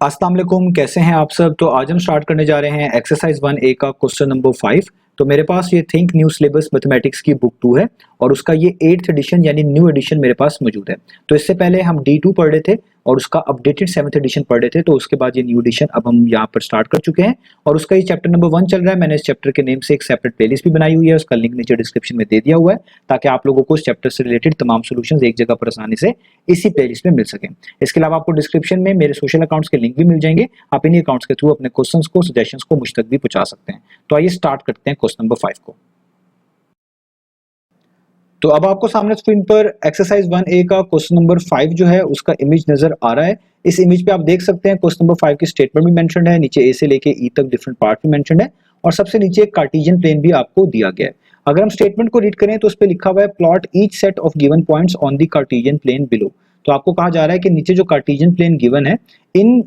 अस्सलाम वालेकुम, कैसे हैं आप सब। तो आज हम स्टार्ट करने जा रहे हैं एक्सरसाइज 1A का क्वेश्चन नंबर 5। तो मेरे पास ये थिंक न्यू सिलेबस मैथमेटिक्स की बुक 2 है और उसका ये 8th एडिशन यानी न्यू एडिशन मेरे पास मौजूद है। तो इससे पहले हम D2 पढ़ रहे थे और उसका अपडेटेड 7th एडिशन पढ़ रहे थे, तो उसके बाद ये न्यू एडिशन अब हम यहाँ पर स्टार्ट कर चुके हैं और उसका ये चैप्टर नंबर 1 चल रहा है। मैंने इस चैप्टर के नेम से एक सेपरेट प्लेलिस्ट भी बनाई हुई है, उसका लिंक नीचे डिस्क्रिप्शन में दे दिया हुआ है ताकि आप लोगों को इस चैप्टर से रिलेटेड तमाम सॉल्यूशंस एक जगह पर आसानी से इसी प्लेलिस्ट में मिल सके। इसके अलावा आपको डिस्क्रिप्शन में मेरे सोशल अकाउंट्स के लिंक भी मिल जाएंगे, आप इन्हीं अकाउंट्स के थ्रू अपने क्वेश्चंस को, सजेशंस को मुझ तक भी पहुंचा सकते हैं। तो आइए स्टार्ट करते हैं क्वेश्चन नंबर 5 को। तो अब आपको सामने स्क्रीन पर एक्सरसाइज 1A का क्वेश्चन नंबर 5 जो है उसका इमेज नजर आ रहा है। इस इमेज पे आप देख सकते हैं क्वेश्चन नंबर 5 की स्टेटमेंट भी मेंशन्ड है, नीचे ए से लेके ई तक डिफरेंट पार्ट भी मेंशन्ड है और सबसे नीचे एक कार्टेशियन प्लेन भी आपको दिया गया है। अगर हम स्टेटमेंट को रीड करें तो उस पे लिखा हुआ है plot each set of given points on the Cartesian plane below. तो आपको कहा जा रहा है कि नीचे जो कार्टेशियन प्लेन गिवन है,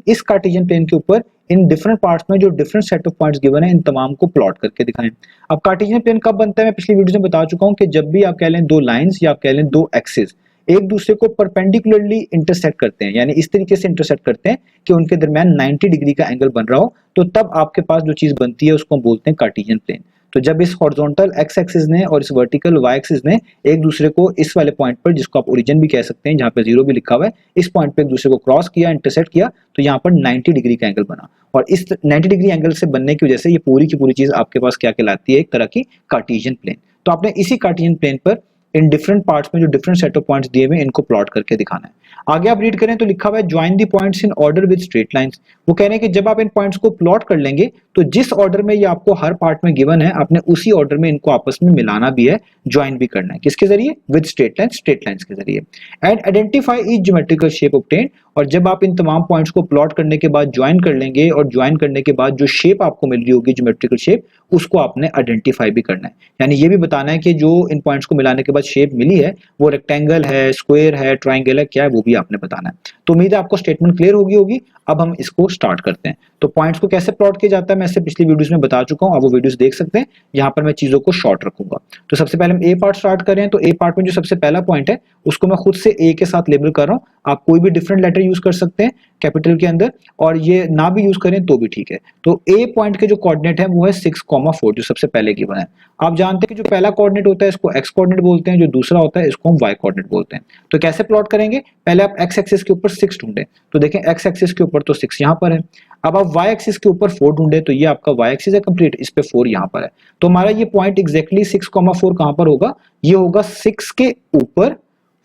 इस कार्टेशियन प्लेन के ऊपर इन डिफरेंट पार्ट्स में जो different set of points given है इन तमाम को प्लॉट करके दिखाएं। अब कार्टेशियन प्लेन कब बनता है, मैं पिछली वीडियो में बता चुका हूं कि जब भी आप कह लें दो लाइंस या आप कह लें दो एक्सिस एक दूसरे को परपेंडिकुलरली इंटरसेक्ट करते हैं, यानी इस तरीके से इंटरसेक्ट करते हैं कि उनके दरमियान 90 डिग्री का एंगल बन रहा हो, तो तब आपके पास जो चीज बनती है उसको हम बोलते हैं कार्टेशियन प्लेन। तो जब इस हॉरिजॉन्टल एक्स एक्सिस ने और इस वर्टिकल वाई एक्सिस ने एक दूसरे को इस वाले पॉइंट पर, जिसको आप ओरिजिन भी कह सकते हैं, जहां पे 0 भी लिखा हुआ है, इस पॉइंट पे एक दूसरे को क्रॉस किया, इंटरसेक्ट किया, तो यहाँ पर 90 डिग्री का एंगल बना और इस 90 डिग्री एंगल से बनने की वजह से ये पूरी की पूरी चीज आपके पास क्या कहलाती है, एक तरह की कार्टेशियन प्लेन। तो आपने इसी कार्टेशियन प्लेन पर इन डिफरेंट पार्ट्स में जो डिफरेंट सेट ऑफ पॉइंट्स दिए हुए इनको प्लॉट करके दिखाना है। आगे आप रीड करें तो लिखा हुआ है join the points in order with straight lines. वो कह रहे हैं कि जब आप इन पॉइंट्स को प्लॉट कर लेंगे तो जिस ऑर्डर में ये आपको हर पार्ट में गिवन है, आपने उसी ऑर्डर में इनको आपस में मिलाना भी है, ज्वाइन भी करना है। किसके जरिए? विद स्ट्रेट लाइंस के जरिए। And identify each geometrical shape obtain. और जब आप इन तमाम पॉइंट्स को प्लॉट करने के बाद ज्वाइन कर लेंगे और ज्वाइन करने के बाद जो शेप आपको मिल रही होगी ज्योमेट्रिकल शेप, उसको आपने आइडेंटिफाई भी करना है, यानी ये भी बताना है कि जो इन पॉइंट्स को मिलाने के बाद शेप मिली है वो रेक्टेंगल है, स्क्वायर है, ट्राइंगल है, क्या है वो भी आपने बताना है। तो उम्मीद है आपको स्टेटमेंट क्लियर होगी। अब हम इसको स्टार्ट करते हैं। तो पॉइंट्स को कैसे प्लॉट किया जाता है मैं इससे पिछली वीडियोस में बता चुका हूं, आप वो वीडियोस देख सकते हैं। यहाँ पर मैं चीजों को शॉर्ट रखूंगा। तो सबसे पहले हम ए पार्ट स्टार्ट करें। तो ए पार्ट में जो सबसे पहला पॉइंट है उसको मैं खुद से ए के साथ लेबल कर रहा हूं। आप कोई भी डिफरेंट लेटर यूज कर सकते हैं कैपिटल के अंदर, और ये ना भी यूज करें तो भी ठीक है। तो ए पॉइंट के जो कोऑर्डिनेट है वो है 6,4, जो सबसे पहले गिवन है। आप जानते हैं कि जो पहला कोऑर्डिनेट होता है इसको एक्स कोऑर्डिनेट बोलते हैं, जो दूसरा होता है इसको हम वाई कोऑर्डिनेट बोलते हैं। तो कैसे प्लॉट करेंगे? पहले आप एक्स एक्सिस के ऊपर 6 ढूंढें। तो देखें एक्स एक्सिस के ऊपर तो 6 यहाँ पर है। अब आप वाई एक्सिस के ऊपर 4 ढूंढे, तो ये आपका वाई एक्सिस है कंप्लीट, इस पे 4 यहाँ पर है। तो हमारा ये पॉइंट एग्जैक्टली 6,4 कहां पर होगा? ये होगा 6 के ऊपर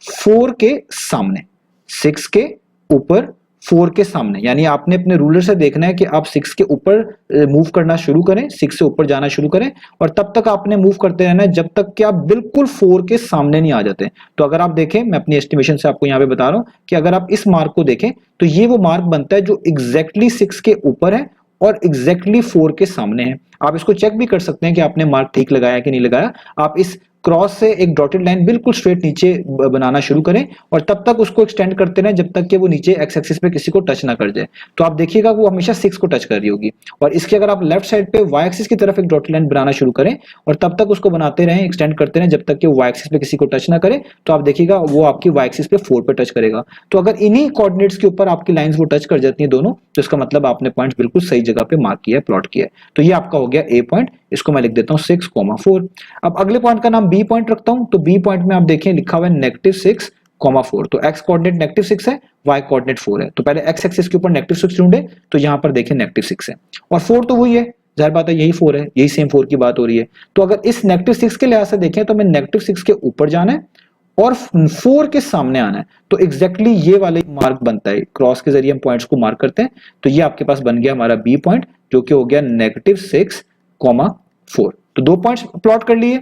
4 के सामने, 6 के ऊपर 4 के सामने। यानी आपने अपने रूलर से देखना है कि आप 6 के ऊपर मूव करना शुरू करें, 6 से ऊपर जाना शुरू करें और तब तक आपने मूव करते रहना है जब तक कि आप बिल्कुल 4 के सामने नहीं आ जाते। तो अगर आप देखें, मैं अपनी एस्टिमेशन से आपको यहाँ पे बता रहा हूं कि अगर आप इस मार्क को देखें तो ये वो मार्क बनता है जो एग्जैक्टली 6 के ऊपर है और एग्जैक्टली 4 के सामने है। आप इसको चेक भी कर सकते हैं कि आपने मार्क ठीक लगाया कि नहीं लगाया। आप इस क्रॉस से एक डॉटेड लाइन बिल्कुल स्ट्रेट नीचे बनाना शुरू करें और तब तक उसको एक्सटेंड करते रहें जब तक कि वो नीचे एक्स एक्सिस पे किसी को टच ना कर जाए। तो आप देखिएगा वो हमेशा 6 को टच कर रही होगी। और इसके अगर आप लेफ्ट साइड पे वाई एक्सिस की तरफ एक डॉटेड लाइन बनाना शुरू करें और तब तक उसको बनाते रहें, एक्सटेंड करते रहें जब तक कि वाई एक्सिस पे किसी को टच ना करे, तो आप देखिएगा वो आपकी वाई एक्सिस पे 4 पे टच करेगा। तो अगर इन्हीं कोऑर्डिनेट्स के ऊपर आपकी लाइंस वो टच कर जाती हैं दोनों, तो इसका मतलब आपने पॉइंट्स बिल्कुल सही जगह पे मार्क किया है, प्लॉट किया है। तो ये आपका हो गया ए पॉइंट, इसको मैं लिख देता हूं 6,4। अब अगले पॉइंट का नाम बी पॉइंट रखता हूं। तो बी पॉइंट में आप देखें लिखा हुआ है -6,4। तो एक्स कोऑर्डिनेट -6 है, वाई कोऑर्डिनेट 4 है। तो पहले एक्स एक्सिस के ऊपर -6 ढूंढे, तो यहां पर देखें -6 है और 4 तो वही है, जाहिर बात है यही 4 है, यही सेम 4 की बात हो रही है। तो अगर इस -6 के लिहाज से देखें तो हमें -6 के ऊपर जाना है और 4 के सामने आना है। तो एग्जैक्टली ये वाले मार्क बनता है, क्रॉस के जरिए हम पॉइंट्स को मार्क करते हैं। तो ये आपके पास बन गया हमारा बी पॉइंट, जो कि हो गया -6,4। तो 2 पॉइंट्स प्लॉट कर लिए।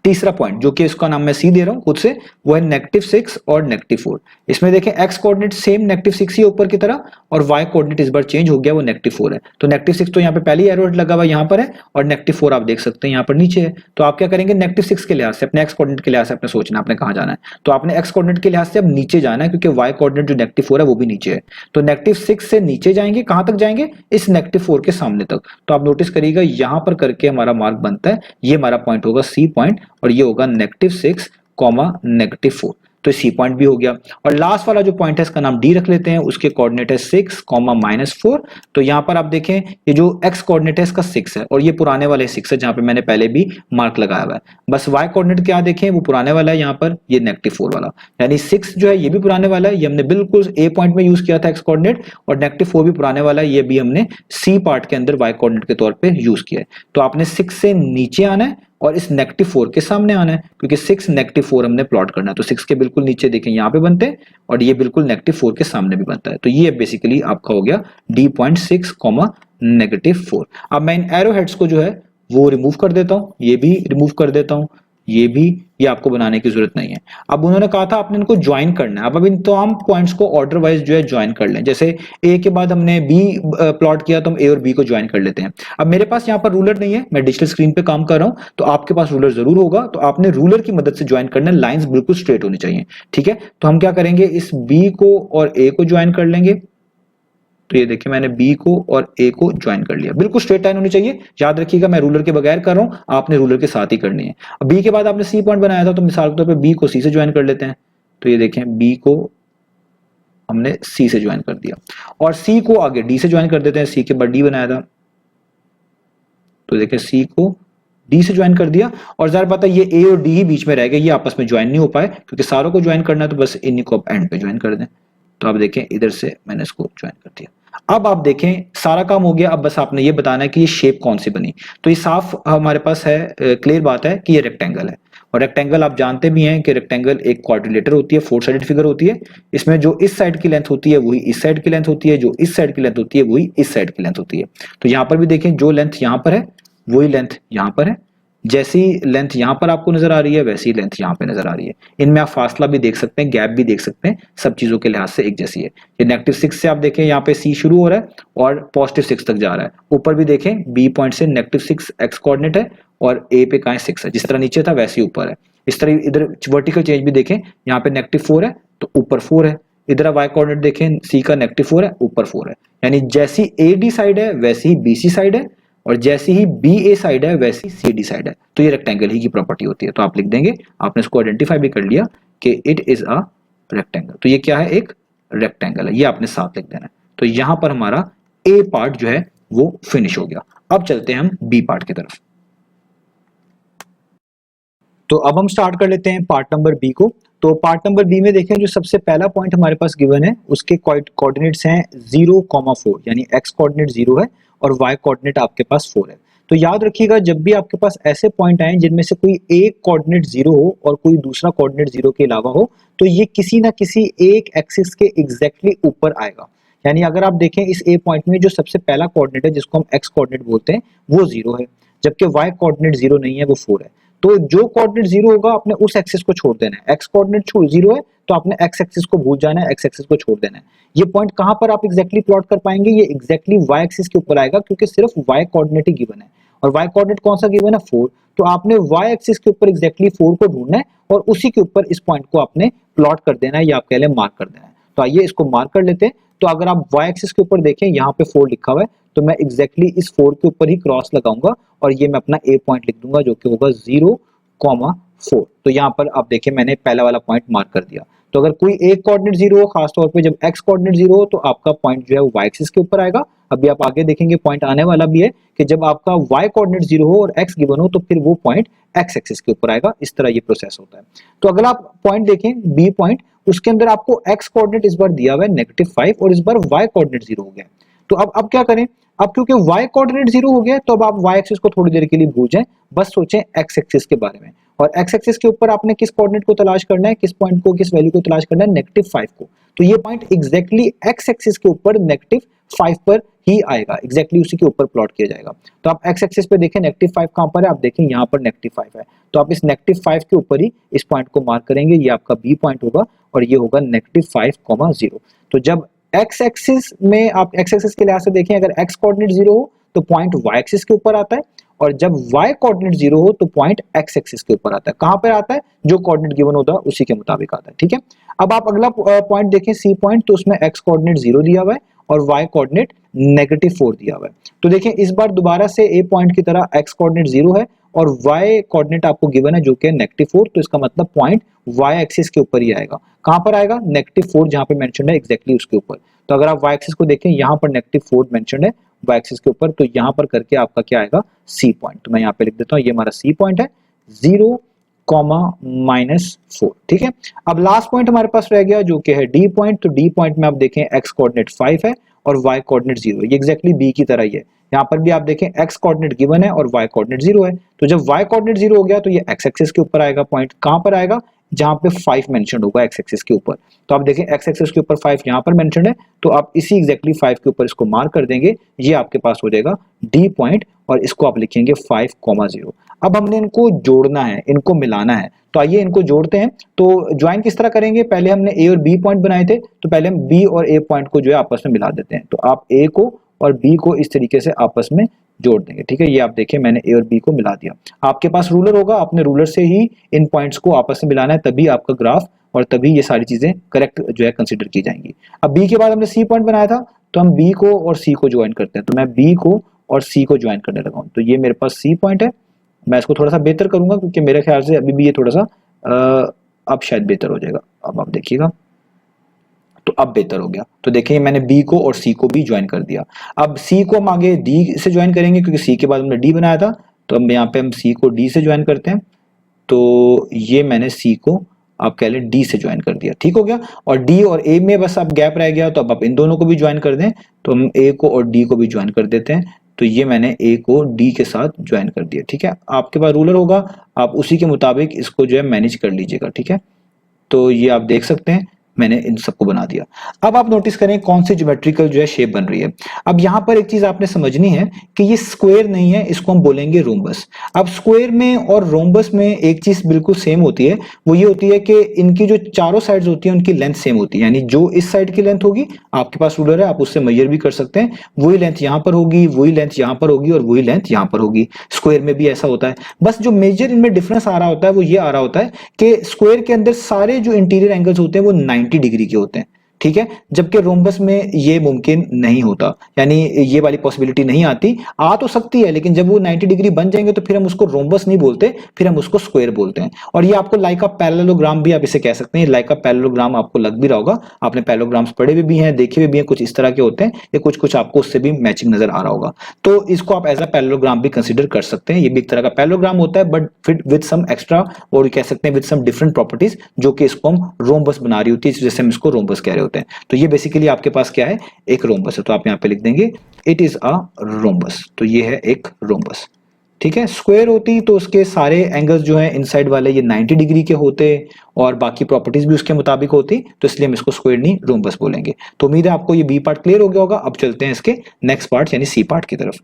तीसरा पॉइंट जो कि इसका नाम मैं सी दे रहा हूं खुद से, वो है -6 और -4। इसमें देखें एक्स कोऑर्डिनेट सेम -6 ही ऊपर की तरह और वाई कोऑर्डिनेट इस बार चेंज हो गया, वो -4 है। तो -6 तो यहाँ पे पहली एरो लगा हुआ यहाँ पर है और -4 आप देख सकते हैं यहाँ पर नीचे है। तो आप क्या करेंगे, -6 के लिहाज से अपने एक्स कोऑर्डिनेट के लिहाज से आपने सोचना आपने कहाँ जाना है। तो आपने एक्स कोऑर्डिनेट के लिहाज से अब नीचे जाना है, क्योंकि वाई कोऑर्डिनेट जो -4 है वो भी नीचे है। तो -6 से नीचे जाएंगे, कहां तक जाएंगे? इस -4 के सामने तक। तो आप नोटिस करिएगा यहां पर करके हमारा मार्क बनता है, ये हमारा पॉइंट होगा सी पॉइंट और ये होगा -6, -4। तो सी पॉइंट भी हो गया। और लास्ट वाला जो पॉइंट है इसका नाम डी रख लेते हैं, उसके कोऑर्डिनेट है 6, -4। तो यहाँ पर आप देखें ये जो एक्स कोऑर्डिनेट है इसका 6 है, और ये पुराने वाले 6 है जहाँ पे मैंने पहले भी मार्क लगाया हुआ है। बस वाई कोऑर्डिनेट क्या देखें, वो पुराने वाला है यहाँ पर, ये -4 वाला, यानी 6 जो है ये भी पुराने वाला है, ये हमने बिल्कुल ए पॉइंट में यूज किया था एक्स कोऑर्डिनेट, और -4 भी पुराने वाला है, ये भी हमने सी पार्ट के अंदर वाई कोऑर्डिनेट के तौर पे यूज किया है। तो आपने 6 से नीचे आना है और इस -4 के सामने आना है, क्योंकि 6 -4 हमने प्लॉट करना है। तो 6 के बिल्कुल नीचे देखें यहाँ पे बनते हैं, और ये बिल्कुल -4 के सामने भी बनता है। तो ये बेसिकली आपका हो गया D.6, -4। अब मैं इन एरो हेड्स को जो है वो रिमूव कर देता हूं, ये भी रिमूव कर देता हूं, ये भी, ये आपको बनाने की जरूरत नहीं है। अब उन्होंने कहा था आपने इनको ज्वाइन करना है। अब इन तमाम पॉइंट्स को ऑर्डर वाइज जो है ज्वाइन कर लें। जैसे ए के बाद हमने बी प्लॉट किया, तो हम ए और बी को ज्वाइन कर लेते हैं। अब मेरे पास यहाँ पर रूलर नहीं है, मैं डिजिटल स्क्रीन पे काम कर रहा हूं, तो आपके पास रूलर जरूर होगा, तो आपने रूलर की मदद से ज्वाइन करना है। लाइंस बिल्कुल स्ट्रेट होनी चाहिए, ठीक है। तो हम क्या करेंगे, इस बी को और ए को ज्वाइन कर लेंगे। तो ये देखिए मैंने बी को और ए को ज्वाइन कर लिया, बिल्कुल स्ट्रेट लाइन होनी चाहिए। याद रखिएगा मैं रूलर के बगैर कर रहा हूं, आपने रूलर के साथ ही करनी है। अब बी के बाद आपने सी पॉइंट बनाया था, तो मिसाल के तौर पे बी को सी से ज्वाइन कर लेते हैं। तो ये देखें बी को हमने सी से ज्वाइन कर दिया, और सी को आगे डी से ज्वाइन कर देते हैं। सी के बाद डी बनाया था, तो देखें सी को डी से ज्वाइन कर दिया, और ज़ाहिर बात है ये ए और डी ही बीच में रह गए, ये आपस में ज्वाइन नहीं हो पाए, क्योंकि सारों को ज्वाइन करना है, तो बस इन्हीं को एंड पे ज्वाइन कर दें। तो आप देखें इधर से मैंने इसको ज्वाइन कर दिया। अब आप देखें सारा काम हो गया। अब बस आपने ये बताना है कि ये शेप कौन सी बनी। तो ये साफ हमारे पास है, क्लियर बात है कि ये रेक्टेंगल है, और रेक्टेंगल आप जानते भी हैं कि रेक्टेंगल एक क्वाड्रिलेटर होती है, 4 साइडेड फिगर होती है। इसमें जो इस साइड की लेंथ होती है वही इस साइड की लेंथ होती है, जो इस साइड की लेंथ होती है वही इस साइड की लेंथ होती है। तो यहाँ पर भी देखें जो लेंथ यहाँ पर है वही लेंथ यहाँ पर है, जैसी लेंथ यहाँ पर आपको नजर आ रही है वैसी लेंथ यहाँ पे नजर आ रही है। इनमें आप फासला भी देख सकते हैं, गैप भी देख सकते हैं, सब चीजों के लिहाज से एक जैसी है। ये -6 से आप देखें यहाँ पे सी शुरू हो रहा है और +6 तक जा रहा है। ऊपर भी देखें बी पॉइंट से -6 एक्स कोऑर्डिनेट है, और ए पे कहाँ 6 है, जिस तरह नीचे था वैसे ही ऊपर है। इस तरह इधर वर्टिकल चेंज भी देखें, यहाँ पे -4 है तो ऊपर 4 है। इधर वाई कोऑर्डिनेट देखें, सी का -4 है, ऊपर 4 है। यानी जैसी ए डी साइड है वैसी ही बी सी साइड है, और जैसी ही बी ए साइड है वैसी सी डी साइड है। तो ये रेक्टेंगल ही की प्रॉपर्टी होती है। तो आप लिख देंगे, आपने इसको आइडेंटिफाई भी कर लिया कि इट इज अ रेक्टेंगल। तो ये क्या है, एक रेक्टेंगल है, ये आपने साथ लिख देना है। तो यहां पर हमारा ए पार्ट जो है वो फिनिश हो गया। अब चलते हैं हम बी पार्ट की तरफ। तो अब हम स्टार्ट कर लेते हैं पार्ट नंबर बी को। तो पार्ट नंबर बी में देखें, जो सबसे पहला पॉइंट हमारे पास गिवन है उसके कोऑर्डिनेट्स हैं 0,4, यानी एक्स कोऑर्डिनेट 0 है और वाई कोऑर्डिनेट आपके पास 4 है। तो याद रखिएगा जब भी आपके पास ऐसे पॉइंट आए जिनमें से कोई एक कोऑर्डिनेट 0 हो और कोई दूसरा कोऑर्डिनेट 0 के अलावा हो, तो ये किसी ना किसी एक एक्सिस के एग्जैक्टली ऊपर आएगा। यानी अगर आप देखें इस ए पॉइंट में जो सबसे पहला कोऑर्डिनेट है जिसको हम एक्स कोऑर्डिनेट बोलते हैं वो 0 है, जबकि वाई कोऑर्डिनेट 0 नहीं है, वो 4 है। तो जो कोऑर्डिनेट 0 होगा आपने उस एक्सिस को छोड़ देना है। एक्स कोऑर्डिनेट 0 है तो आपने एक्स एक्सिस को भूल जाना है, एक्स एक्सिस को छोड़ देना है। ये पॉइंट कहां पर आप एग्जैक्टली प्लॉट कर पाएंगे, ये एग्जैक्टली वाई एक्सिस के ऊपर आएगा, क्योंकि सिर्फ वाई कोऑर्डिनेट ही गिवन है, और वाई कोऑर्डिनेट कौन सा गिवन है, 4। तो आपने वाई एक्सिस के ऊपर एग्जैक्टली 4 को ढूंढना है और उसी के ऊपर इस पॉइंट को आपने प्लॉट कर देना है, या आप कह लें मार्क कर देना है। तो आइए इसको मार्क कर लेते हैं। तो अगर आप वाई एक्सिस के ऊपर देखें, यहाँ पे 4 लिखा हुआ है, तो मैं एग्जैक्टली इस 4 के ऊपर ही क्रॉस लगाऊंगा और ये मैं अपना ए पॉइंट लिख दूंगा, जो कि होगा 0,4। तो यहाँ पर आप देखें मैंने पहला वाला पॉइंट मार्क कर दिया। तो अगर कोई एक कोऑर्डिनेट 0 हो, खासतौर पे जब एक्स कोऑर्डिनेट 0 हो, तो आपका पॉइंट जो है वो वाई एक्सिस के ऊपर आएगा। अभी आप आगे देखेंगे पॉइंट आने वाला भी है कि जब आपका वाई कोऑर्डिनेट 0 हो और एक्स गिवन हो, तो फिर वो पॉइंट एक्स एक्सिस के ऊपर आएगा। इस तरह ये प्रोसेस होता है। तो अगर आप पॉइंट देखें बी पॉइंट, उसके अंदर आपको एक्स कोऑर्डिनेट इस बार दिया हुआ है -5 और इस बार वाई कोऑर्डिनेट 0 हो गया। तो अब क्या करें, अब क्योंकि y कोऑर्डिनेट 0 हो गया तो अब आप y एक्सिस को थोड़ी देर के लिए भूल जाएं, बस सोचें x एक्सिस के बारे में। और x एक्सिस के ऊपर आपने किस कोऑर्डिनेट को तलाश करना है, किस पॉइंट को, किस वैल्यू को तलाश करना है, -5 को। तो ये पॉइंट एग्जैक्टली x एक्सिस के ऊपर -5 पर ही आएगा, एग्जैक्टली उसी के ऊपर प्लॉट किया जाएगा। तो आप x एक्सिस पे देखें -5 कहां पर है, आप देखें यहाँ पर -5 है। तो आप इस -5 के ऊपर ही इस पॉइंट को मार्क करेंगे, ये आपका b पॉइंट होगा और ये होगा -5,0। तो जब x एक्सिस में आप x एक्सिस के लिहाज से देखें, अगर x कोऑर्डिनेट 0 हो तो पॉइंट y एक्सिस के ऊपर आता है, और जब y कोऑर्डिनेट 0 हो तो पॉइंट x एक्सिस के ऊपर आता है। कहां पर आता है, जो कोऑर्डिनेट गिवन होता है उसी के मुताबिक आता है, ठीक है। अब आप अगला पॉइंट देखें C पॉइंट, तो उसमें x कोऑर्डिनेट 0 दिया हुआ है और y कोऑर्डिनेट -4 दिया हुआ है। तो देखें इस बार दोबारा से A पॉइंट की तरह x कोऑर्डिनेट 0 है और y कोऑर्डिनेट आपको गिवन है जो कि है -4, तो इसका मतलब पॉइंट y एक्सिस के ऊपर ही आएगा। कहां पर आएगा? -4 जहां पे मेंशन्ड है एग्जैक्टली उसके ऊपर। तो अगर आप y एक्सिस को देखें यहाँ पर -4 मेंशन्ड है y एक्सिस के ऊपर, तो यहाँ पर करके आपका क्या आएगा? C point. तो मैं यहाँ पे लिख देता हूँ, ये हमारा C पॉइंट है 0, -4। ठीक है, अब लास्ट पॉइंट हमारे पास रह गया जो कि है D पॉइंट। तो D पॉइंट में आप देखें x कोऑर्डिनेट 5 है और y कोऑर्डिनेट 0 है, ये एग्जैक्टली B की तरह ही है। यहाँ पर भी आप देखें x कोऑर्डिनेट गिवन है और y कोऑर्डिनेट 0 है, तो जब y कोऑर्डिनेट 0 हो गया तो ये x एक्सिस के ऊपर आएगा पॉइंट। कहां पर आएगा? जहां पे 5 मेंशन होगा x एक्सिस के ऊपर। तो आप देखें x एक्सिस के ऊपर 5 यहाँ पर मेंशन है, तो आप इसी एग्जैक्टली 5 के ऊपर इसको मार्क कर देंगे, ये आपके पास हो जाएगा D पॉइंट और इसको आप लिखेंगे 5,0। अब हमने इनको जोड़ना है, इनको मिलाना है, तो आइए इनको जोड़ते हैं। तो ज्वाइन किस तरह करेंगे? पहले हमने A और B पॉइंट बनाए थे, तो पहले हम B और A पॉइंट को जो है आपस में मिला देते हैं। तो आप A को और B को इस तरीके से आपस में जोड़ देंगे। ठीक है, ये आप देखें मैंने A और B को मिला दिया। आपके पास रूलर होगा, अपने रूलर से ही इन पॉइंट्स को आपस में मिलाना है, तभी आपका ग्राफ और तभी ये सारी चीजें करेक्ट जो है कंसिडर की जाएंगी। अब B के बाद हमने C पॉइंट बनाया था, तो हम B को और C को ज्वाइन करते हैं। तो मैं B को और C को ज्वाइन करने लगा हूं, तो ये मेरे पास C पॉइंट है। मैं इसको थोड़ा सा बेहतर करूंगा क्योंकि मेरे ख्याल से अभी भी ये थोड़ा सा अब शायद बेहतर हो जाएगा। अब आप देखिएगा, तो अब बेहतर हो गया। तो देखिए मैंने B को और C को भी ज्वाइन कर दिया। अब C को हम आगे D से ज्वाइन करेंगे क्योंकि C के बाद हमने D बनाया था, तो अब यहाँ पे हम C को D से ज्वाइन करते हैं। तो ये मैंने C को आप कह लें D से ज्वाइन कर दिया, ठीक हो गया। और D और A में बस अब गैप रह गया, तो अब आप इन दोनों को भी ज्वाइन कर दें। तो हम A को और D को भी ज्वाइन कर देते हैं। तो ये मैंने A को D के साथ ज्वाइन कर दिया। ठीक है, आपके पास रूलर होगा, आप उसी के मुताबिक इसको जो है मैनेज कर लीजिएगा। ठीक है, तो ये आप देख सकते हैं मैंने इन सबको बना दिया। अब आप नोटिस करें कौन सी ज्योमेट्रिकल जो है शेप बन रही है। अब यहां पर एक चीज आपने समझनी है कि ये स्क्वायर नहीं है, इसको हम बोलेंगे रोम्बस। अब स्क्वायर में और रोम्बस में एक चीज बिल्कुल सेम होती है, वो ये होती है कि इनकी जो चारों साइड्स होती है उनकी लेंथ सेम होती है। यानी जो इस साइड की लेंथ होगी, आपके पास रूलर है आप उससे मेजर भी कर सकते हैं, वही लेंथ यहां पर होगी, वही लेंथ यहां पर होगी और वही लेंथ यहां पर होगी। स्क्वायर में भी ऐसा होता है। बस जो मेजर इनमें डिफरेंस आ रहा होता है वो ये आ रहा होता है कि स्क्वायर के अंदर सारे जो इंटीरियर एंगल्स होते हैं वो 90 डिग्री के होते हैं। ठीक है, जबकि रोम्बस में ये मुमकिन नहीं होता, यानी ये वाली पॉसिबिलिटी नहीं आती। आ तो सकती है, लेकिन जब वो 90 डिग्री बन जाएंगे तो फिर हम उसको रोम्बस नहीं बोलते, फिर हम उसको स्क्वायर बोलते हैं। और ये आपको लाइक अ पैरेललोग्राम भी आप इसे कह सकते हैं। लाइक अ पैरेललोग्राम आपको लग भी रहा होगा, आपने पैरेललोग्राम्स पढ़े भी हैं, देखे भी हैं, कुछ इस तरह के होते हैं, ये कुछ कुछ आपको उससे भी मैचिंग नजर आ रहा होगा। तो इसको आप एज अ पैरेललोग्राम भी कंसिडर कर सकते हैं। ये भी एक तरह का पैरेललोग्राम होता है, बट फिर विद सम एक्स्ट्रा, और कह सकते हैं विद सम डिफरेंट प्रॉपर्टीज, जो कि इसको हम रोम्बस बना रही होती है, जैसे हम इसको रोम्बस कह रहे होते हैं। तो ये बेसिकली आपके पास क्या है? एक रोम्बस है। तो आप यहां पे लिख देंगे इट इज अ रोम्बस। तो ये है एक रोम्बस। ठीक है, स्क्वायर होती तो उसके सारे एंगल्स जो हैं इनसाइड वाले ये 90 डिग्री के होते और बाकी प्रॉपर्टीज भी उसके मुताबिक होती, तो इसलिए हम इसको स्क्वायर नहीं रोम्बस बोलेंगे। तो उम्मीद है आपको ये बी पार्ट क्लियर हो गया होगा। अब चलते हैं इसके नेक्स्ट पार्ट यानी सी पार्ट की तरफ।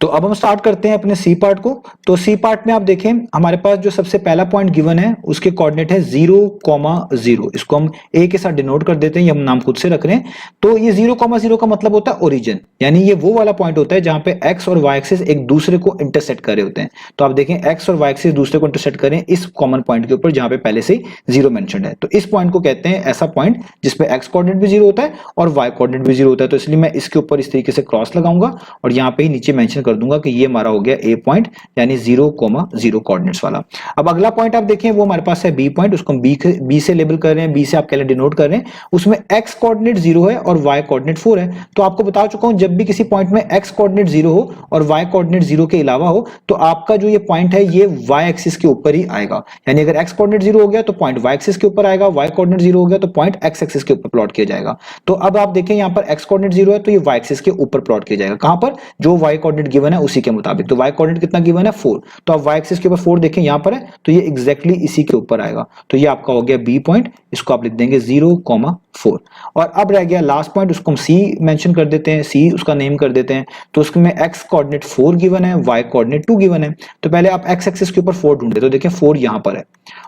तो अब हम स्टार्ट करते हैं अपने सी पार्ट को। तो सी पार्ट में आप देखें हमारे पास जो सबसे पहला पॉइंट गिवन है उसके कोऑर्डिनेट है 0,0। इसको हम ए के साथ डिनोट कर देते हैं, ये हम नाम खुद से रख रहे हैं। तो ये 0,0 का मतलब होता है ओरिजिन, यानी ये वो वाला पॉइंट होता है जहां पे एक्स और वाई एक्सिस एक दूसरे को इंटरसेक्ट कर रहे होते हैं। तो आप देखें एक्स और वाई एक्सिस दूसरे को इंटरसेक्ट करें इस कॉमन पॉइंट के ऊपर जहां पे पहले से 0 मेंशन्ड है। तो इस पॉइंट को कहते हैं ऐसा पॉइंट जिसपे एक्स कोऑर्डिनेट भी 0 होता है और वाई कोऑर्डिनेट भी 0 होता है। तो इसलिए मैं इसके ऊपर इस तरीके से क्रॉस लगाऊंगा और यहाँ पे ही नीचे मेंशन कर दूंगा कि ये हमारा हो गया ए पॉइंट, यानी 0,0 कोऑर्डिनेट्स वाला। अब अगला पॉइंट आप देखें वो हमारे पास है बी पॉइंट, उसको हम बी से लेबल कर रहे हैं, बी से आप कह लें डिनोट कर रहे हैं। उसमें एक्स कोऑर्डिनेट 0 है और वाई कोऑर्डिनेट 4 है। तो आपको बता चुका हूं जब भी किसी पॉइंट में एक्स कोऑर्डिनेट 0 हो और वाई कोऑर्डिनेट 0 के अलावा हो तो आपका जो ये पॉइंट है ये वाई एक्सिस के ऊपर ही आएगा। यानी अगर एक्स कोऑर्डिनेट 0 हो गया तो पॉइंट वाई एक्सिस के ऊपर आएगा, वाई कोऑर्डिनेट 0 हो गया तो पॉइंट एक्स एक्सिस के ऊपर प्लॉट किया जाएगा। तो अब आप देखें यहां पर एक्स कोऑर्डिनेट 0 है तो ये वाई एक्सिस के ऊपर प्लॉट किया जाएगा। कहां पर? जो वाई कोऑर्डिनेट गिवन है उसी के मुताबिक। तो वाई कोऑर्डिनेट कितना गिवन है? 4। तो आप वाई एक्सिस के ऊपर 4 देखें यहां पर है तो ये एग्जैक्टली इसी के ऊपर आएगा। तो ये आपका हो गया बी पॉइंट, इसको आप लिख देंगे 0,4। और अब रह गया लास्ट पॉइंट, उसको हम सी मेंशन कर देते हैं, सी उसका नेम कर देते हैं। तो उसमें एक्स कोऑर्डिनेट 4 गिवन है, वाई कोऑर्डिनेट 2 गिवन है। तो पहले आप एक्स एक्सिस के ऊपर 4 ढूंढे तो देखें 4 यहां पर है,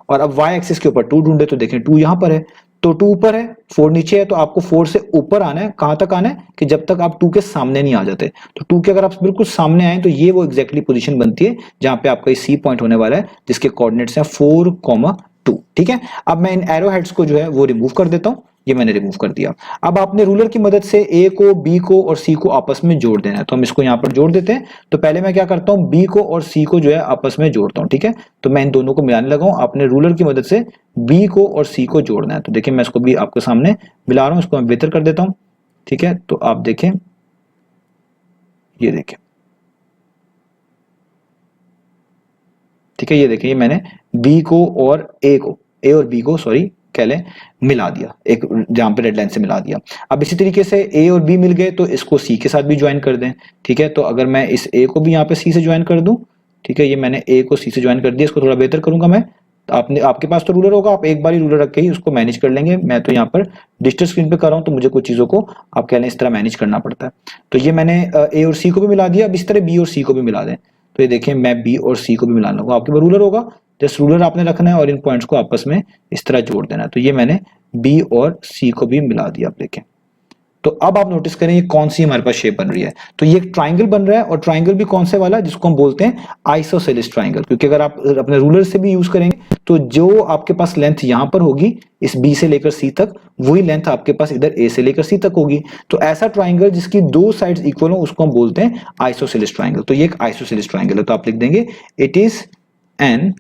और अब वाई एक्सिस के ऊपर 2 ढूंढे तो देखें 2 यहां पर है। तो 2 ऊपर है 4 नीचे है, तो आपको 4 से ऊपर आना है। कहां तक आना है? कि जब तक आप 2 के सामने नहीं आ जाते। तो 2 के अगर आप बिल्कुल सामने आए तो ये वो एग्जैक्टली पोजीशन बनती है जहां पे आपका सी पॉइंट होने वाला है जिसके कोऑर्डिनेट्स हैं 4,2। ठीक है, अब मैं इन एरो हेड्स को जो है वो रिमूव कर देता हूं। ये मैंने रिमूव कर दिया। अब आपने रूलर की मदद से ए को, बी को और सी को आपस में जोड़ देना है, तो हम इसको यहाँ पर जोड़ देते हैं। तो पहले मैं क्या करता हूँ, बी को और सी को जो है आपस में जोड़ता हूँ, ठीक है। तो मैं इन दोनों को मिलाने लगा हूँ, आपने रूलर की मदद से बी को और सी को जोड़ना है। तो देखिए मैं इसको भी आपके सामने मिला रहा हूँ, इसको मैं बेहतर कर देता हूँ, ठीक है। तो आप देखें, ये देखें, ठीक है, ये देखिए मैंने बी को और ए को, ए और बी को सॉरी कह लें, मिला दिया, एक जहां पे रेड लाइन से मिला दिया। अब इसी तरीके से ए और बी मिल गए तो इसको सी के साथ भी ज्वाइन कर दें, ठीक है। तो अगर मैं इस ए को भी यहाँ पे सी से ज्वाइन कर दूं, ठीक है, ये मैंने ए को सी से ज्वाइन कर दिया, इसको थोड़ा बेहतर करूंगा मैं। तो आपके पास तो रूलर होगा, आप एक बार ही रूलर रख के ही उसको मैनेज कर लेंगे। मैं तो यहाँ पर डिजिटल स्क्रीन पे कर रहा हूँ, तो मुझे कुछ चीजों को आप कह लें इस तरह मैनेज करना पड़ता है। तो ये मैंने ए और सी को भी मिला दिया। अब इस तरह बी और सी को भी मिला दें। तो ये देखें मैं बी और सी को भी मिला लूंगा, आपके पास रूलर होगा, जस्ट रूलर आपने रखना है और इन पॉइंट्स को आपस में इस तरह जोड़ देना है। तो ये मैंने बी और सी को भी मिला दिया, आप देखें। तो अब आप नोटिस करें ये कौन सी हमारे पास शेप बन रही है। तो ये एक ट्राइंगल बन रहा है, और ट्राइंगल भी कौन से वाला, जिसको हम बोलते हैं आइसोसेलेस ट्राइंगल। क्योंकि अगर आप अपने रूलर से भी यूज करेंगे तो जो आपके पास लेंथ यहां पर होगी इस बी से लेकर सी तक, वही लेंथ आपके पास इधर ए से लेकर सी तक होगी। तो ऐसा ट्राइंगल जिसकी दो साइड्स इक्वल हो उसको हम बोलते हैं आइसोसेलेस ट्राइंगल। तो ये एक आइसोसेलेस ट्राइंगल है, तो आप लिख देंगे it is an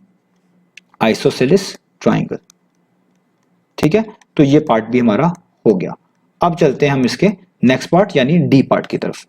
isosceles triangle, ठीक है। तो ये पार्ट भी हमारा हो गया। अब चलते हैं हम इसके नेक्स्ट पार्ट यानी डी पार्ट की तरफ।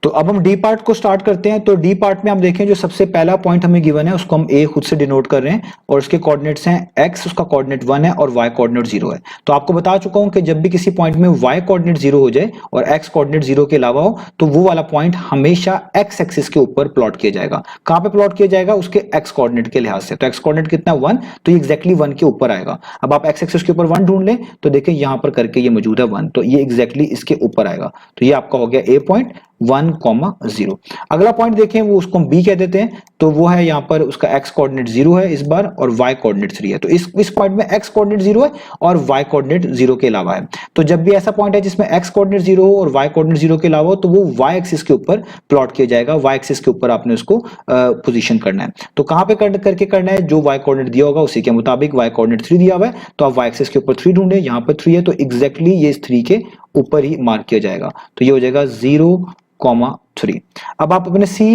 तो अब हम डी पार्ट को स्टार्ट करते हैं। तो डी पार्ट में आप देखें जो सबसे पहला पॉइंट हमें गिवन है उसको हम ए खुद से डिनोट कर रहे हैं, और उसके कोऑर्डिनेट्स हैं एक्स, उसका कोऑर्डिनेट 1 है और वाई कोऑर्डिनेट 0 है। तो आपको बता चुका हूं कि जब भी किसी पॉइंट में वाई कोऑर्डिनेट 0 हो जाए और एक्स कोऑर्डिनेट 0 के अलावा हो तो वो वाला पॉइंट हमेशा एक्स एक्सिस के ऊपर प्लॉट किया जाएगा। कहां पे प्लॉट किया जाएगा, उसके एक्स कोऑर्डिनेट के लिहाज से। तो एक्स कोऑर्डिनेट कितना 1, तो ये एग्जैक्टली 1 के ऊपर आएगा। अब आप एक्स एक्सिस के ऊपर 1 ढूंढ लें तो देखिए यहां पर करके ये मौजूद है 1, तो ये एग्जैक्टली इसके ऊपर आएगा। तो ये आपका हो गया ए पॉइंट 1,0। अगला पॉइंट देखें, वो उसको हम बी कह देते हैं। तो वो है यहाँ पर उसका एक्स कोऑर्डिनेट 0 है इस बार, और वाई कोऑर्डिनेट 3 है। तो इस पॉइंट में एक्स कोऑर्डिनेट 0 है और वाई कोऑर्डिनेट 0 के अलावा है। तो जब भी ऐसा पॉइंट है जिसमें एक्स कोऑर्डिनेट 0 हो और वाई कोऑर्डिनेट 0 के अलावा हो तो वो वाई एक्सिस के ऊपर प्लॉट किया जाएगा। वाई एक्सिस के ऊपर आपने उसको पोजीशन करना है। तो कहां पे करके करना है, जो वाई कोऑर्डिनेट दिया होगा उसी के मुताबिक। वाई कोऑर्डिनेट 3 दिया हुआ है तो आप वाई एक्सिस के ऊपर 3 ढूंढे, यहाँ पर 3 है तो एग्जैक्टली ये इस 3 के ऊपर ही मार्क किया जाएगा। तो ये हो जाएगा 0,3। अब आप अपने सी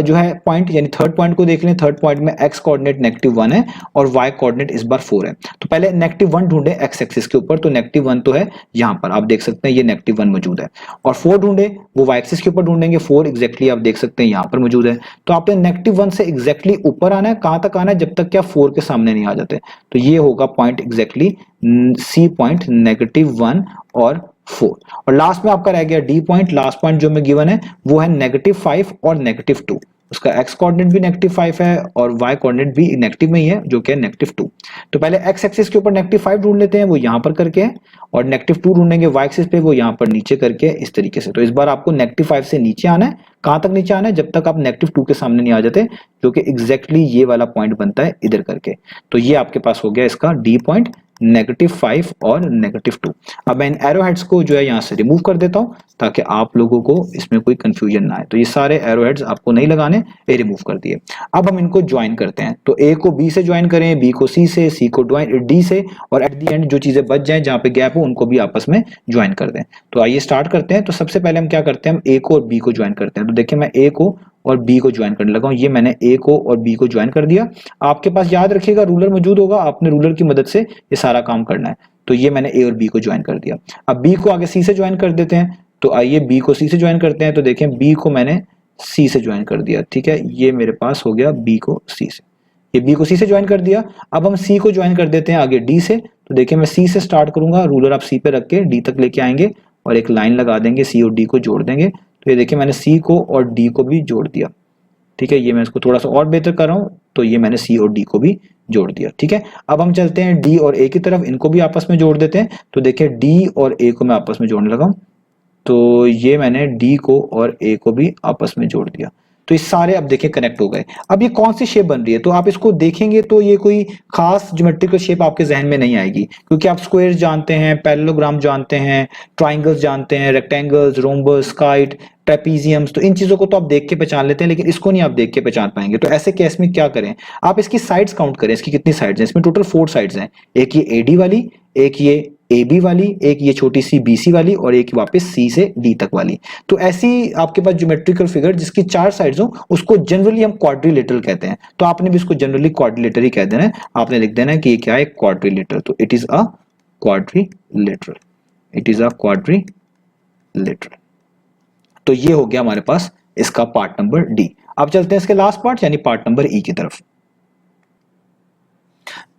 जो है पॉइंट यानी थर्ड पॉइंट को देख लें। थर्ड पॉइंट में एक्स कोऑर्डिनेट -1 है और वाई कोऑर्डिनेट इस बार 4 है। तो पहले -1 ढूंढे एक्स एक्सिस के ऊपर, तो -1 तो है यहां पर, आप देख सकते हैं ये -1 मौजूद है। और 4 ढूंढे वो वाई एक्सिस के ऊपर ढूंढेंगे, 4 एग्जैक्टली आप देख सकते हैं यहां पर मौजूद है। तो आपने -1 से एग्जैक्टली ऊपर आना है। कहां तक आना है, जब तक क्या 4 के सामने नहीं आ जाते। तो ये होगा पॉइंट एग्जैक्टली सी पॉइंट -1 और 4। और लास्ट में आपका रह गया डी पॉइंट। लास्ट पॉइंट जो हमें गिवन है वो है -5 और -2। उसका एक्स कोऑर्डिनेट भी -5 है और वाई कोऑर्डिनेट भी नेगेटिव में ही है जो कि है -2। तो पहले एक्स एक्सिस के ऊपर -5 ढूंढ लेते हैं, वो यहां पर करके है, और -2 ढूंढेंगे वाई एक्सिस पे, वो यहां पर नीचे करके इस तरीके से। तो इस बार आपको -5 से नीचे आना है। कहां तक नीचे आना है, जब तक आप -2 के सामने नहीं आ जाते, जो कि एग्जैक्टली ये वाला पॉइंट बनता है इधर करके। तो ये आपके पास हो गया इसका डी पॉइंट -5 और -2। अब मैं इन एरो हेड्स को जो है यहां से रिमूव कर देता हूं ताकि आप लोगों को इसमें कोई कंफ्यूजन ना आए। तो ये सारे एरो हेड्स आपको नहीं लगाने, ये रिमूव कर दिए। अब हम इनको ज्वाइन करते हैं। तो ए को बी से ज्वाइन करें, बी को सी से, सी को डी से, और एट द एंड जो चीजें बच जाएं जहां पे गैप हो उनको भी आपस में ज्वाइन कर दें। तो आइए स्टार्ट करते हैं। तो सबसे पहले हम क्या करते हैं, हम ए को और बी को ज्वाइन करते हैं। तो देखिए मैं ए को और बी को ज्वाइन करने लगा हूं। ये मैंने ए को और बी को ज्वाइन कर दिया। आपके पास याद रखिएगा रूलर मौजूद होगा, आपने रूलर की मदद से ये सारा काम करना है। तो ये मैंने ए और बी को ज्वाइन कर दिया। अब बी को आगे सी से ज्वाइन कर देते हैं। तो आइए बी को सी से ज्वाइन करते हैं। तो देखें बी को मैंने सी से ज्वाइन कर दिया, ठीक है। ये मेरे पास हो गया बी को सी से, ये बी को सी से ज्वाइन कर दिया। अब हम सी को ज्वाइन कर देते हैं आगे डी से। तो देखिए मैं सी से स्टार्ट करूंगा, रूलर आप सी पे रख के डी तक लेके आएंगे और एक लाइन लगा देंगे, सी और डी को जोड़ देंगे। तो ये देखिए मैंने सी को और डी को भी जोड़ दिया, ठीक है। ये मैं इसको थोड़ा सा और बेहतर कर रहा हूं, तो ये मैंने सी और डी को भी जोड़ दिया, ठीक है। अब हम चलते हैं डी और ए की तरफ, इनको भी आपस में जोड़ देते हैं। तो देखिए डी और ए को मैं आपस में जोड़ने लगा हूं। तो ये मैंने डी को और ए को भी आपस में जोड़ दिया। तो ये सारे अब देखिए कनेक्ट हो गए। अब ये कौन सी शेप बन रही है, तो आप इसको देखेंगे तो ये कोई खास ज्योमेट्रिकल शेप आपके जहन में नहीं आएगी, क्योंकि आप स्क्वायर जानते हैं, पैरेललोग्राम जानते हैं, ट्राइंगल्स जानते हैं, रेक्टेंगल्स, रोम्बस, काइट, ट्रेपीजियम्स, तो इन चीजों को तो आप देख के पहचान लेते हैं, लेकिन इसको नहीं आप देख के पहचान पाएंगे। तो ऐसे केस में क्या करें, आप इसकी साइड्स काउंट करें, इसकी कितनी साइड्स हैं। इसमें टोटल 4 साइड्स हैं, एक ये एडी वाली, एक ये AB वाली, एक ये छोटी सी BC वाली, और एक वापस C से D तक वाली। तो ऐसी आपके पास ज्योमेट्रिकल फिगर जिसकी 4 साइड्स हो उसको जनरली हम क्वाड्रिलेटरल कहते हैं। तो आपने भी इसको जनरली क्वाड्रिलेटरल ही कह देना है, आपने लिख देना है कि ये क्या है, क्वाड्रिलेटरल। तो it is a quadrilateral, it is a quadrilateral. तो ये हो गया हमारे पास इसका पार्ट नंबर डी। अब चलते हैं इसके लास्ट पार्ट यानी पार्ट नंबर ई की तरफ।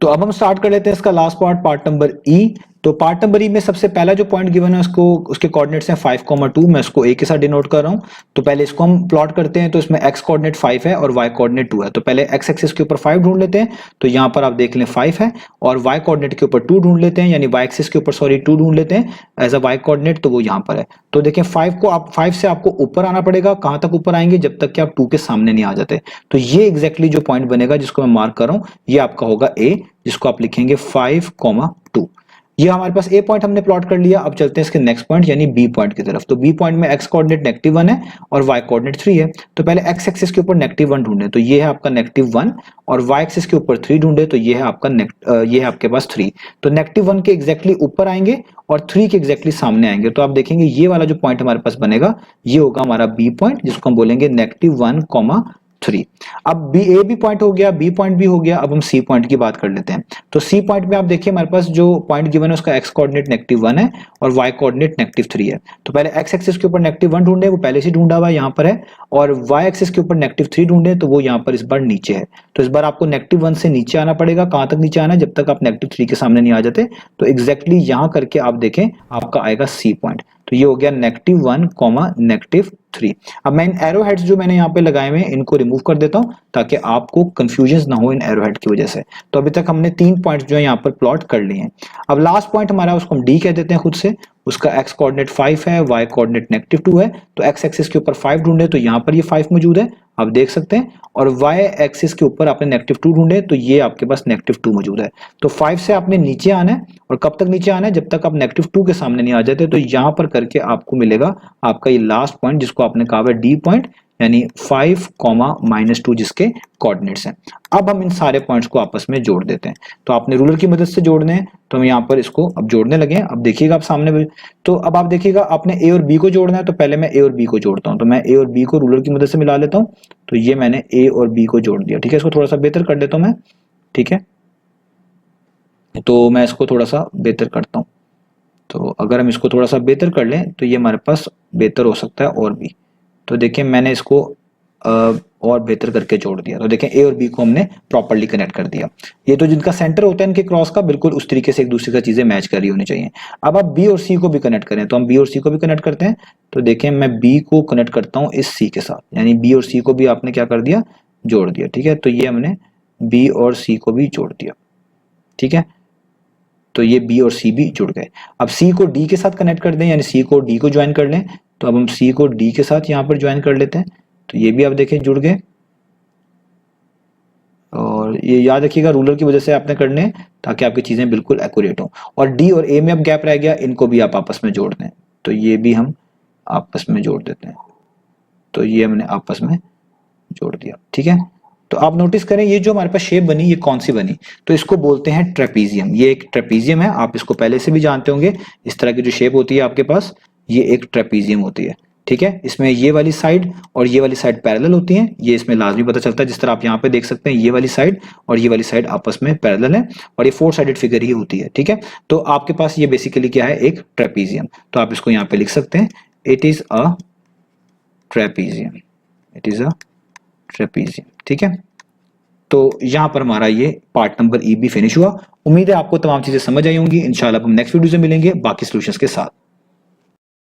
तो अब हम स्टार्ट कर लेते हैं इसका लास्ट पार्ट, पार्ट नंबर ई। तो पार्ट नंबर ई में सबसे पहला जो पॉइंट गिवन है उसको, उसके कोऑर्डिनेट्स हैं 5,2, मैं इसको ए के साथ डिनोट कर रहा हूं। तो पहले इसको हम प्लॉट करते हैं। तो इसमें x कोऑर्डिनेट 5 है और y कोऑर्डिनेट 2 है। तो पहले x एक्सिस के ऊपर 5 ढूंढ लेते हैं, तो यहां पर आप देख लें 5 है, और y कोऑर्डिनेट के ऊपर 2 ढूंढ लेते हैं, यानी y एक्सिस के ऊपर 2 ढूंढ लेते हैं एज अ y कोऑर्डिनेट, तो वो यहां पर है। तो देखें 5 से आपको ऊपर आना पड़ेगा, कहां तक ऊपर आएंगे, जब तक कि आप 2 के सामने नहीं आ जाते। तो ये एग्जैक्टली जो पॉइंट बनेगा जिसको मैं मार्क कर रहा हूं, ये आपका होगा a, जिसको आप लिखेंगे 5,2। ये हमारे पास ए पॉइंट हमने प्लॉट कर लिया। अब चलते हैं इसके नेक्स्ट पॉइंट यानी बी पॉइंट की तरफ। तो बी पॉइंट में x कोऑर्डिनेट -1 है और y कोऑर्डिनेट 3 है। तो पहले x एक्सिस के ऊपर -1 ढूंढे, तो ये है आपका -1, और y एक्सिस के ऊपर 3 ढूंढे, तो ये है आपका ये है आपके पास 3। तो -1 के एग्जैक्टली ऊपर आएंगे और 3 के एग्जैक्टली सामने आएंगे। तो आप देखेंगे ये वाला जो पॉइंट हमारे पास बनेगा ये होगा हमारा बी पॉइंट, जिसको हम बोलेंगे -1, 3। अब ए भी पॉइंट हो गया, बी पॉइंट भी हो गया। अब हम सी पॉइंट की बात कर लेते हैं। तो सी पॉइंट में आप देखिए हमारे पास जो पॉइंट गिवन है उसका x कोऑर्डिनेट -1 है और y कोऑर्डिनेट -3 है। तो पहले x एक्सिस के ऊपर -1 ढूंढे, वो पहले से ढूंढा हुआ है, यहाँ पर है, और y एक्सिस के ऊपर -3 ढूंढे, तो वो यहाँ पर इस बार नीचे है। तो इस बार आपको -1 से नीचे आना पड़ेगा। कहां तक नीचे आना है, जब तक आप -3 के सामने नहीं आ जाते। तो एग्जैक्टली यहां करके आप देखें आपका आएगा सी पॉइंट। तो ये हो गया -1, -3। अब मैं इन एरो हेड्स जो मैंने यहाँ पे लगाए हुए हैं इनको रिमूव कर देता हूं ताकि आपको कंफ्यूजन ना हो इन एरो हेड की वजह से। तो अभी तक हमने 3 पॉइंट्स जो है यहाँ पर प्लॉट कर लिए हैं। अब लास्ट पॉइंट हमारा उसको हम डी कह देते हैं खुद से। उसका x कोऑर्डिनेट 5 है, y कोऑर्डिनेट -2 है। तो x एक्सिस के ऊपर 5 ढूंढे, तो यहाँ पर ये 5 मौजूद है, आप देख सकते हैं। और y एक्सिस के ऊपर आपने -2 ढूंढे, तो ये आपके पास -2 मौजूद है। तो 5 से आपने नीचे आना है, और कब तक नीचे आना है, जब तक आप -2 के सामने नहीं आ जाते। तो यहाँ पर करके आपको मिलेगा आपका ये लास्ट पॉइंट जिसको आपने कहा है डी पॉइंट, यानी 5, -2 जिसके कोऑर्डिनेट्स हैं। अब हम इन सारे पॉइंट्स को आपस में जोड़ देते हैं। तो आपने रूलर की मदद से जोड़ने हैं, तो हम यहाँ पर इसको अब जोड़ने लगे हैं। अब देखिएगा आप सामने, तो अब आप देखिएगा आपने ए और बी को जोड़ना है। तो पहले मैं ए और बी को जोड़ता हूँ। तो मैं ए और बी को रूलर की मदद से मिला लेता हूँ। तो ये मैंने ए और बी को जोड़ दिया, ठीक है। इसको थोड़ा सा बेहतर कर देता हूँ मैं, ठीक है। तो मैं इसको थोड़ा सा बेहतर करता हूँ। तो अगर हम इसको थोड़ा सा बेहतर कर लें तो ये हमारे पास बेहतर हो सकता है और भी। तो देखिए मैंने इसको और बेहतर करके जोड़ दिया। तो देखें ए और बी को हमने प्रॉपर्ली कनेक्ट कर दिया। ये तो जिनका सेंटर होता है इनके क्रॉस का बिल्कुल उस तरीके से एक दूसरे का चीजें मैच कर रही होनी चाहिए। अब आप बी और सी को भी कनेक्ट करें, तो हम बी और सी को भी कनेक्ट करते हैं। तो देखें मैं बी को कनेक्ट करता हूँ इस सी के साथ, यानी बी और सी को भी आपने क्या कर दिया, जोड़ दिया, ठीक है। तो ये हमने बी और सी को भी जोड़ दिया, ठीक है। तो ये बी और सी भी जुड़ गए। अब सी को डी के साथ कनेक्ट कर दें, यानी सी को डी को ज्वाइन कर लें। तो अब हम सी को डी के साथ यहाँ पर ज्वाइन कर लेते हैं। तो ये भी आप देखें जुड़ गए। और ये याद रखिएगा रूलर की वजह से आपने करने हैं ताकि आपकी चीजें बिल्कुल एक्यूरेट हो। और डी और ए में अब गैप रह गया, इनको भी आप आपस में जोड़ दें। तो ये भी हम आपस में जोड़ देते हैं। तो ये हमने आपस में जोड़ दिया, ठीक है। तो आप नोटिस करें ये जो हमारे पास शेप बनी ये कौन सी बनी, तो इसको बोलते हैं ट्रेपीजियम। ये एक ट्रेपीजियम है, आप इसको पहले से भी जानते होंगे। इस तरह की जो शेप होती है आपके पास, ये एक ट्रेपीजियम होती है, ठीक है। इसमें ये वाली साइड और ये वाली साइड पैरेलल होती हैं, ये इसमें लाजमी पता चलता है। जिस तरह आप यहाँ पे देख सकते हैं ये वाली साइड और ये वाली साइड आपस में पैरेलल है, और ये 4 साइडेड फिगर ही होती है, ठीक है। तो आपके पास ये बेसिकली क्या है, एक ट्रेपीजियम। तो आप इसको यहाँ पे लिख सकते हैं, it is a trapezium, it is a trapezium, ठीक है। तो यहां पर हमारा ये पार्ट नंबर ई भी फिनिश हुआ। उम्मीद है आपको तमाम चीजें समझ आई होंगी। इंशाल्लाह हम नेक्स्ट वीडियो से मिलेंगे बाकी सॉल्यूशंस के साथ।